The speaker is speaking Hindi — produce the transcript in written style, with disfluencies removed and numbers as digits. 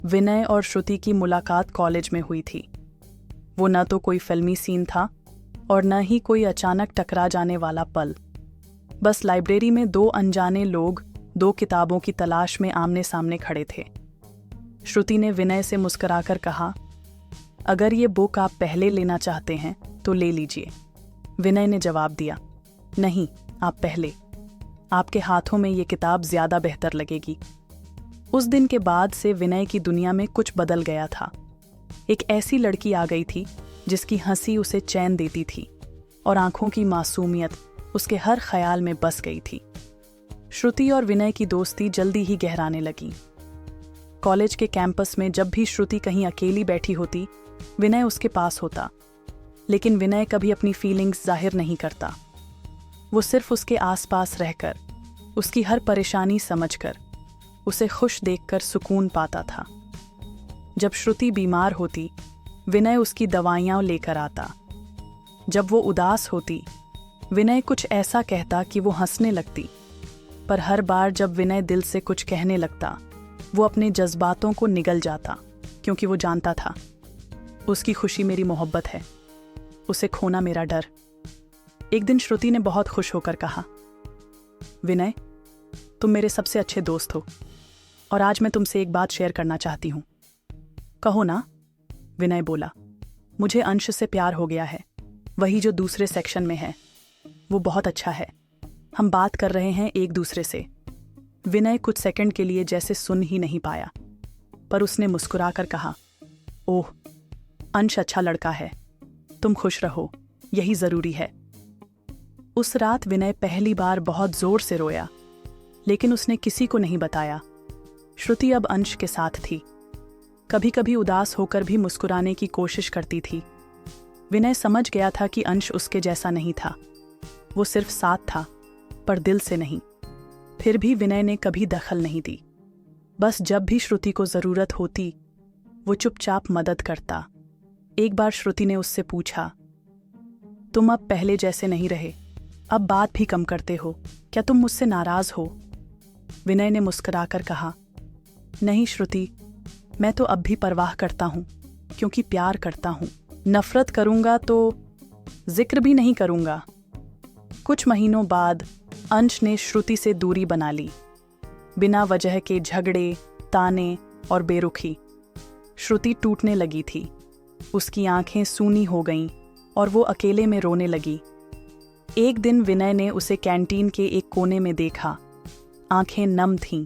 विनय और श्रुति की मुलाकात कॉलेज में हुई थी। वो न तो कोई फिल्मी सीन था और न ही कोई अचानक टकरा जाने वाला पल। बस लाइब्रेरी में दो अनजाने लोग दो किताबों की तलाश में आमने सामने खड़े थे। श्रुति ने विनय से मुस्कुराकर कहा, अगर ये बुक आप पहले लेना चाहते हैं तो ले लीजिए। विनय ने जवाब दिया, नहीं, आप पहले। आपके हाथों में ये किताब ज्यादा बेहतर लगेगी। उस दिन के बाद से विनय की दुनिया में कुछ बदल गया था। एक ऐसी लड़की आ गई थी जिसकी हंसी उसे चैन देती थी और आंखों की मासूमियत उसके हर ख्याल में बस गई थी। श्रुति और विनय की दोस्ती जल्दी ही गहराने लगी। कॉलेज के कैंपस में जब भी श्रुति कहीं अकेली बैठी होती, विनय उसके पास होता, लेकिन विनय कभी अपनी फीलिंग्स जाहिर नहीं करता। वो सिर्फ उसके आसपास रहकर, उसकी हर परेशानी समझकर, उसे खुश देखकर सुकून पाता था। जब श्रुति बीमार होती, विनय उसकी दवाइयाँ लेकर आता। जब वो उदास होती, विनय कुछ ऐसा कहता कि वो हंसने लगती। पर हर बार जब विनय दिल से कुछ कहने लगता, वो अपने जज्बातों को निगल जाता, क्योंकि वो जानता था उसकी खुशी मेरी मोहब्बत है, उसे खोना मेरा डर। एक दिन श्रुति ने बहुत खुश होकर कहा, विनय, तुम मेरे सबसे अच्छे दोस्त हो और आज मैं तुमसे एक बात शेयर करना चाहती हूँ। कहो ना, विनय बोला। मुझे अंश से प्यार हो गया है, वही जो दूसरे सेक्शन में है। वो बहुत अच्छा है। हम बात कर रहे हैं एक दूसरे से। विनय कुछ सेकंड के लिए जैसे सुन ही नहीं पाया, पर उसने मुस्कुराकर कहा, ओह, अंश अच्छा लड़का है, तुम खुश रहो, यही जरूरी है। उस रात विनय पहली बार बहुत जोर से रोया, लेकिन उसने किसी को नहीं बताया। श्रुति अब अंश के साथ थी। कभी कभी उदास होकर भी मुस्कुराने की कोशिश करती थी। विनय समझ गया था कि अंश उसके जैसा नहीं था। वो सिर्फ साथ था, पर दिल से नहीं। फिर भी विनय ने कभी दखल नहीं दी। बस जब भी श्रुति को जरूरत होती, वो चुपचाप मदद करता। एक बार श्रुति ने उससे पूछा, तुम अब पहले जैसे नहीं रहे, अब बात भी कम करते हो, क्या तुम मुझसे नाराज हो? विनय ने मुस्कुराकर कहा, नहीं श्रुति, मैं तो अब भी परवाह करता हूं, क्योंकि प्यार करता हूं। नफरत करूंगा तो जिक्र भी नहीं करूंगा। कुछ महीनों बाद अंश ने श्रुति से दूरी बना ली, बिना वजह के झगड़े, ताने और बेरुखी। श्रुति टूटने लगी थी। उसकी आंखें सूनी हो गईं और वो अकेले में रोने लगी। एक दिन विनय ने उसे कैंटीन के एक कोने में देखा। आंखें नम थीं,